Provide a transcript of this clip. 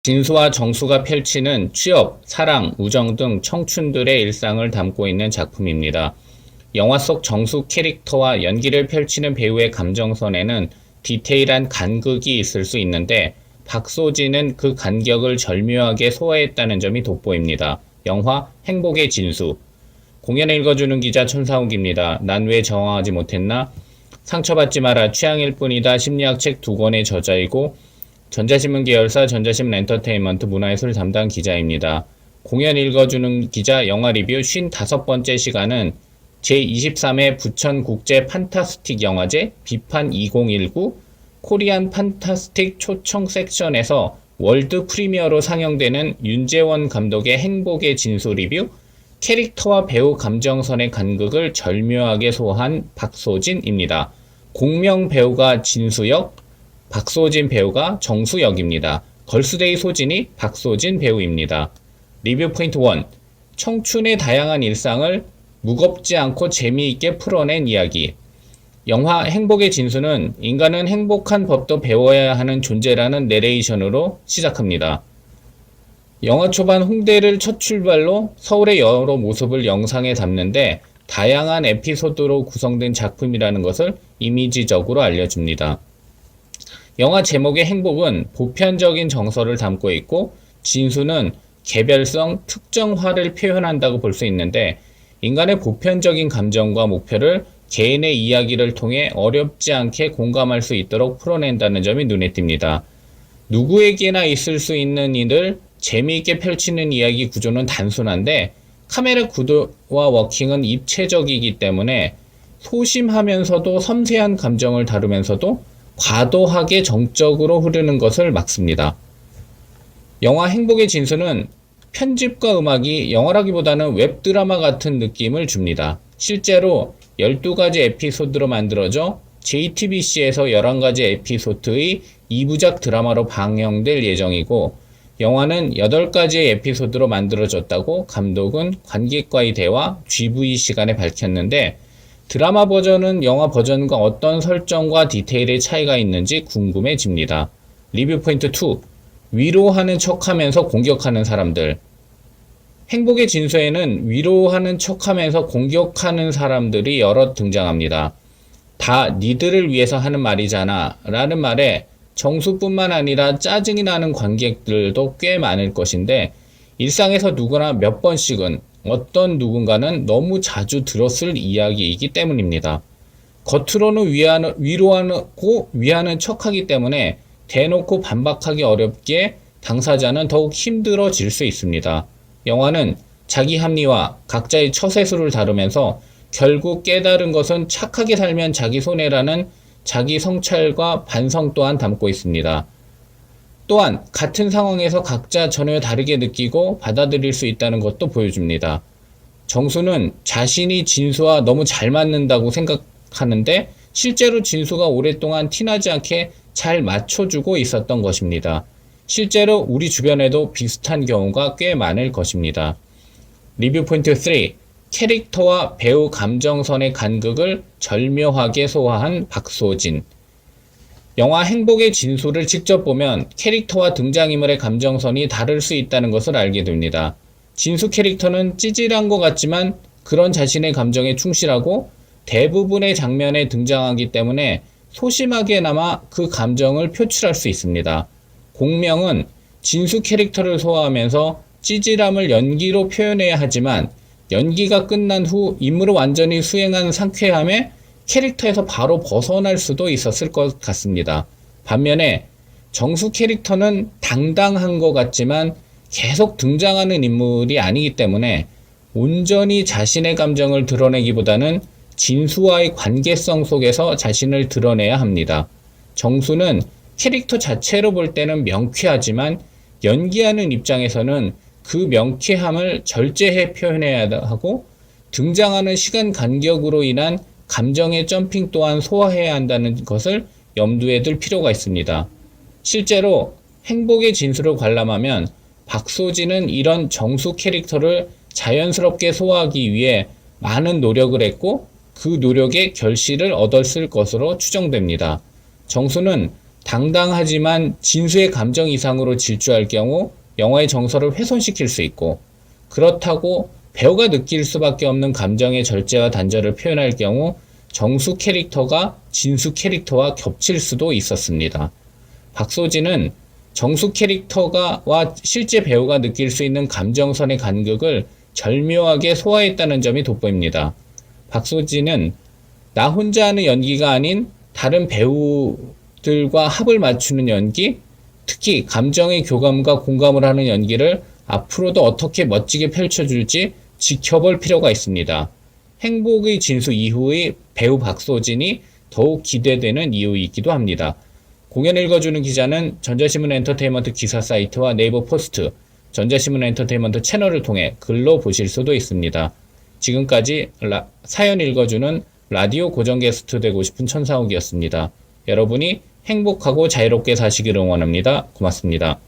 진수와 정수가 펼치는 취업, 사랑, 우정 등 청춘들의 일상을 담고 있는 작품입니다. 영화 속 정수 캐릭터와 연기를 펼치는 배우의 감정선에는 디테일한 간극이 있을 수 있는데 박소진은 그 간격을 절묘하게 소화했다는 점이 돋보입니다. 영화 행복의 진수. 공연 읽어주는 기자 천사욱입니다. 난 왜 정화하지 못했나? 상처받지 마라. 취향일 뿐이다. 심리학 책 2권의 저자이고 전자신문 계열사 전자신문 엔터테인먼트 문화예술 담당 기자입니다. 공연 읽어주는 기자 영화 리뷰 55번째 시간은 제23회 부천국제 판타스틱 영화제 비판 2019 코리안 판타스틱 초청 섹션에서 월드 프리미어로 상영되는 윤재원 감독의 행복의 진수 리뷰, 캐릭터와 배우 감정선의 간극을 절묘하게 소화한 박소진입니다. 공명 배우가 진수역, 박소진 배우가 정수역입니다. 걸스데이 소진이 박소진 배우입니다. 리뷰 포인트 1. 청춘의 다양한 일상을 무겁지 않고 재미있게 풀어낸 이야기. 영화 행복의 진수는 인간은 행복한 법도 배워야 하는 존재라는 내레이션으로 시작합니다. 영화 초반 홍대를 첫 출발로 서울의 여러 모습을 영상에 담는데 다양한 에피소드로 구성된 작품이라는 것을 이미지적으로 알려줍니다. 영화 제목의 행복은 보편적인 정서를 담고 있고 진수는 개별성, 특정화를 표현한다고 볼 수 있는데 인간의 보편적인 감정과 목표를 개인의 이야기를 통해 어렵지 않게 공감할 수 있도록 풀어낸다는 점이 눈에 띕니다. 누구에게나 있을 수 있는 일을 재미있게 펼치는 이야기 구조는 단순한데 카메라 구도와 워킹은 입체적이기 때문에 소심하면서도 섬세한 감정을 다루면서도 과도하게 정적으로 흐르는 것을 막습니다. 영화 행복의 진수는 편집과 음악이 영화라기보다는 웹드라마 같은 느낌을 줍니다. 실제로 12가지 에피소드로 만들어져 JTBC에서 11가지 에피소드의 2부작 드라마로 방영될 예정이고 영화는 8가지의 에피소드로 만들어졌다고 감독은 관객과의 대화 GV 시간에 밝혔는데 드라마 버전은 영화 버전과 어떤 설정과 디테일의 차이가 있는지 궁금해집니다. 리뷰 포인트 2. 위로하는 척하면서 공격하는 사람들. 행복의 진수에는 위로하는 척하면서 공격하는 사람들이 여럿 등장합니다. 다 니들을 위해서 하는 말이잖아 라는 말에 정수뿐만 아니라 짜증이 나는 관객들도 꽤 많을 것인데 일상에서 누구나 몇 번씩은 어떤 누군가는 너무 자주 들었을 이야기이기 때문입니다. 겉으로는 위로하고 위하는 척하기 때문에 대놓고 반박하기 어렵기에 당사자는 더욱 힘들어질 수 있습니다. 영화는 자기 합리화, 각자의 처세술을 다루면서 결국 깨달은 것은 착하게 살면 자기 손해라는 자기 성찰과 반성 또한 담고 있습니다. 또한 같은 상황에서 각자 전혀 다르게 느끼고 받아들일 수 있다는 것도 보여줍니다. 정수는 자신이 진수와 너무 잘 맞는다고 생각하는데 실제로 진수가 오랫동안 티나지 않게 잘 맞춰주고 있었던 것입니다. 실제로 우리 주변에도 비슷한 경우가 꽤 많을 것입니다. 리뷰 포인트 3. 캐릭터와 배우 감정선의 간극을 절묘하게 소화한 박소진. 영화 행복의 진수를 직접 보면 캐릭터와 등장인물의 감정선이 다를 수 있다는 것을 알게 됩니다. 진수 캐릭터는 찌질한 것 같지만 그런 자신의 감정에 충실하고 대부분의 장면에 등장하기 때문에 소심하게나마 그 감정을 표출할 수 있습니다. 공명은 진수 캐릭터를 소화하면서 찌질함을 연기로 표현해야 하지만 연기가 끝난 후 임무를 완전히 수행한 상쾌함에 캐릭터에서 바로 벗어날 수도 있었을 것 같습니다. 반면에 정수 캐릭터는 당당한 것 같지만 계속 등장하는 인물이 아니기 때문에 온전히 자신의 감정을 드러내기보다는 진수와의 관계성 속에서 자신을 드러내야 합니다. 정수는 캐릭터 자체로 볼 때는 명쾌하지만 연기하는 입장에서는 그 명쾌함을 절제해 표현해야 하고 등장하는 시간 간격으로 인한 감정의 점핑 또한 소화해야 한다는 것을 염두에 둘 필요가 있습니다. 실제로 행복의 진수를 관람하면 박소진은 이런 정수 캐릭터를 자연스럽게 소화하기 위해 많은 노력을 했고 그 노력의 결실을 얻었을 것으로 추정됩니다. 정수는 당당하지만 진수의 감정 이상으로 질주할 경우 영화의 정서를 훼손시킬 수 있고, 그렇다고 배우가 느낄 수밖에 없는 감정의 절제와 단절을 표현할 경우 정수 캐릭터가 진수 캐릭터와 겹칠 수도 있었습니다. 박소진은 정수 캐릭터와 실제 배우가 느낄 수 있는 감정선의 간극을 절묘하게 소화했다는 점이 돋보입니다. 박소진은 나 혼자 하는 연기가 아닌 다른 배우들과 합을 맞추는 연기, 특히 감정의 교감과 공감을 하는 연기를 앞으로도 어떻게 멋지게 펼쳐줄지 지켜볼 필요가 있습니다. 행복의 진수 이후의 배우 박소진이 더욱 기대되는 이유이기도 합니다. 공연 읽어주는 기자는 전자신문 엔터테인먼트 기사 사이트와 네이버 포스트, 전자신문 엔터테인먼트 채널을 통해 글로 보실 수도 있습니다. 지금까지 사연 읽어주는 라디오 고정 게스트 되고 싶은 천상욱이었습니다. 여러분이 행복하고 자유롭게 사시기를 응원합니다. 고맙습니다.